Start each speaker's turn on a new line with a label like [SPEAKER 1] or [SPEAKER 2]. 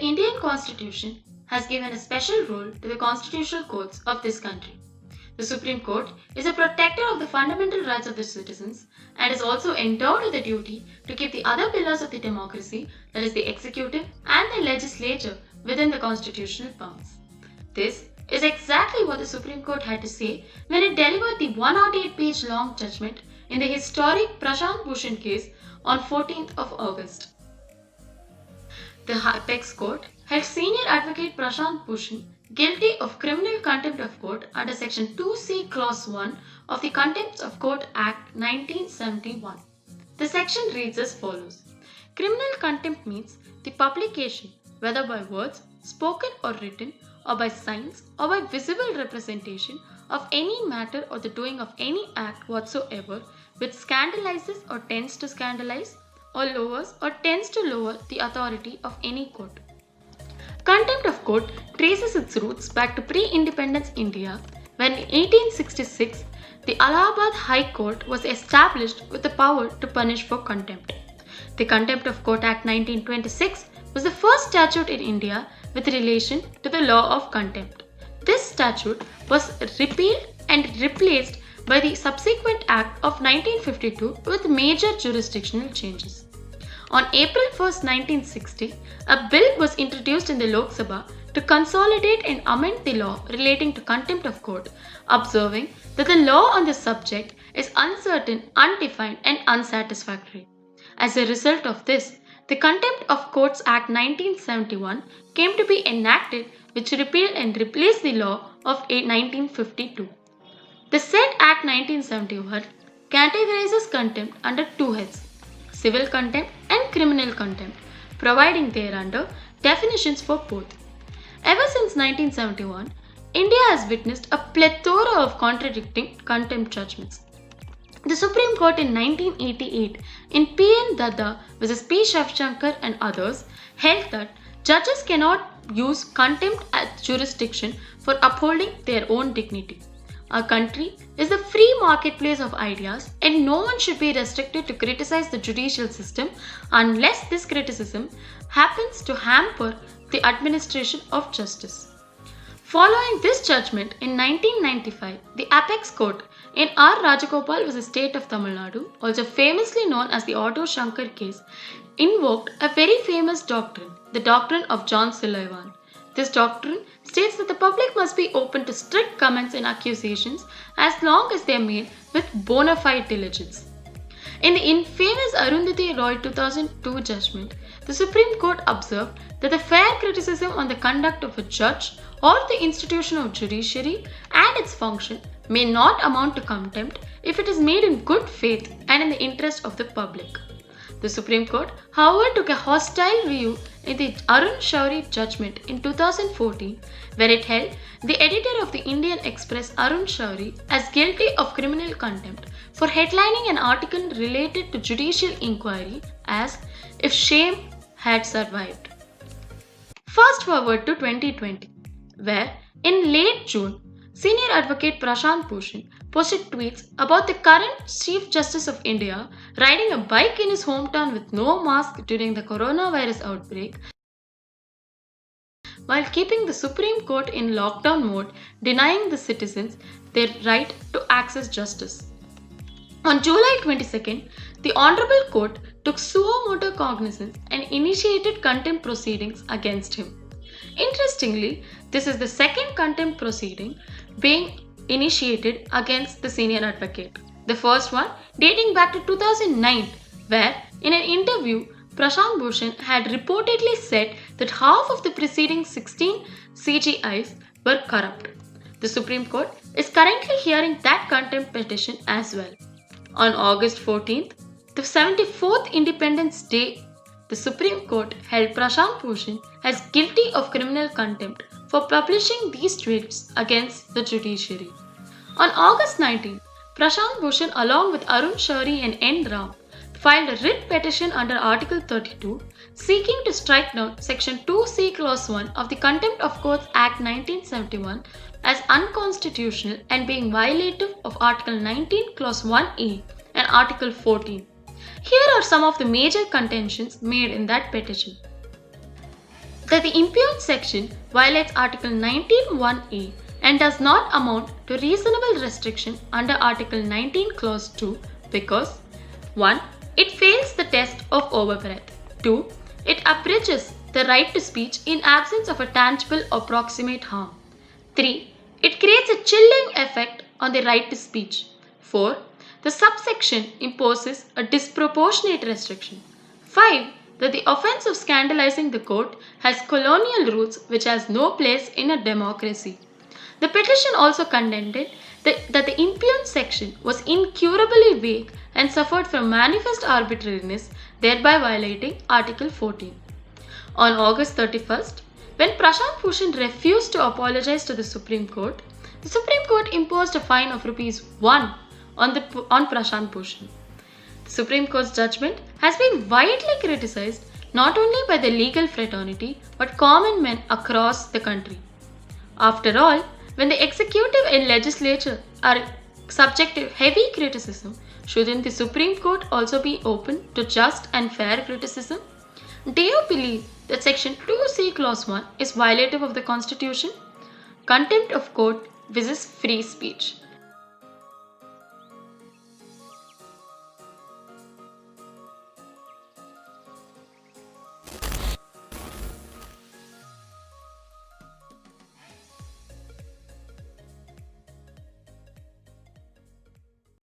[SPEAKER 1] Indian Constitution has given a special role to the constitutional courts of this country. The Supreme Court is a protector of the fundamental rights of the citizens and is also endowed with the duty to keep the other pillars of the democracy, that is, the executive and the legislature, within the constitutional bounds. This is exactly what the Supreme Court had to say when it delivered the 108-page long judgment in the historic Prashant Bhushan case on 14th of August. The Apex Court held senior advocate Prashant Bhushan guilty of criminal contempt of court under Section 2C Clause 1 of the Contempt of Court Act 1971. The section reads as follows. Criminal contempt means the publication, whether by words, spoken or written, or by signs, or by visible representation of any matter or the doing of any act whatsoever which scandalizes or tends to scandalize or lowers or tends to lower the authority of any court. Contempt of court traces its roots back to pre-independence India when in 1866 the Allahabad High Court was established with the power to punish for contempt. The Contempt of Court Act 1926 was the first statute in India with relation to the law of contempt. This statute was repealed and replaced by the subsequent Act of 1952 with major jurisdictional changes. On April 1, 1960, a bill was introduced in the Lok Sabha to consolidate and amend the law relating to contempt of court, observing that the law on this subject is uncertain, undefined, and unsatisfactory. As a result of this, the Contempt of Courts Act 1971 came to be enacted, which repealed and replaced the law of 1952. The said Act 1971 categorizes contempt under two heads, civil contempt and criminal contempt, providing thereunder definitions for both. Ever since 1971, India has witnessed a plethora of contradicting contempt judgments. The Supreme Court in 1988 in P.N. Dadda vs. P. Shivshankar and others held that judges cannot use contempt as jurisdiction for upholding their own dignity. Our country is a free marketplace of ideas and no one should be restricted to criticize the judicial system unless this criticism happens to hamper the administration of justice. Following this judgment in 1995, the Apex Court in R. Rajagopal vs. State of Tamil Nadu, also famously known as the Auto Shankar case, invoked a very famous doctrine, the doctrine of John Sullivan. This doctrine states that the public must be open to strict comments and accusations as long as they are made with bona fide diligence. In the infamous Arundhati Roy 2002 judgment, the Supreme Court observed that the fair criticism on the conduct of a judge or the institution of judiciary and its function may not amount to contempt if it is made in good faith and in the interest of the public. The Supreme Court, however, took a hostile view in the Arun Shourie judgment in 2014, where it held the editor of the Indian Express, Arun Shourie, as guilty of criminal contempt for headlining an article related to judicial inquiry as "If Shame Had Survived." Fast forward to 2020, where in late June, Senior Advocate Prashant Bhushan posted tweets about the current Chief Justice of India riding a bike in his hometown with no mask during the coronavirus outbreak, while keeping the Supreme Court in lockdown mode, denying the citizens their right to access justice. On July 22nd, the Honorable Court took suo motu cognizance and initiated contempt proceedings against him. Interestingly, this is the second contempt proceeding being initiated against the senior advocate. The first one dating back to 2009, where in an interview, Prashant Bhushan had reportedly said that half of the preceding 16 CGIs were corrupt. The Supreme Court is currently hearing that contempt petition as well. On August 14th, the 74th Independence Day, the Supreme Court held Prashant Bhushan as guilty of criminal contempt for publishing these tweets against the judiciary. On August 19, Prashant Bhushan along with Arun Shourie and N. Ram filed a writ petition under Article 32 seeking to strike down Section 2C Clause 1 of the Contempt of Courts Act 1971 as unconstitutional and being violative of Article 19 Clause 1A and Article 14. Here are some of the major contentions made in that petition. that the impugned section violates Article 19(1)(a) and does not amount to reasonable restriction under Article 19 Clause 2 because 1. It fails the test of overbreadth. 2. It abridges the right to speech in absence of a tangible or proximate harm. 3. It creates a chilling effect on the right to speech. 4. The subsection imposes a disproportionate restriction. 5. That the offence of scandalizing the court has colonial roots which has no place in a democracy. The petition also contended that the impugned section was incurably vague and suffered from manifest arbitrariness, thereby violating Article 14. On August 31st, when Prashant Bhushan refused to apologize to the Supreme Court imposed a fine of ₹1 on Prashant Bhushan. The Supreme Court's judgment has been widely criticized not only by the legal fraternity but common men across the country. After all, when the executive and legislature are subject to heavy criticism, shouldn't the Supreme Court also be open to just and fair criticism? Do you believe that Section 2C Clause 1 is violative of the Constitution? Contempt of court versus free speech.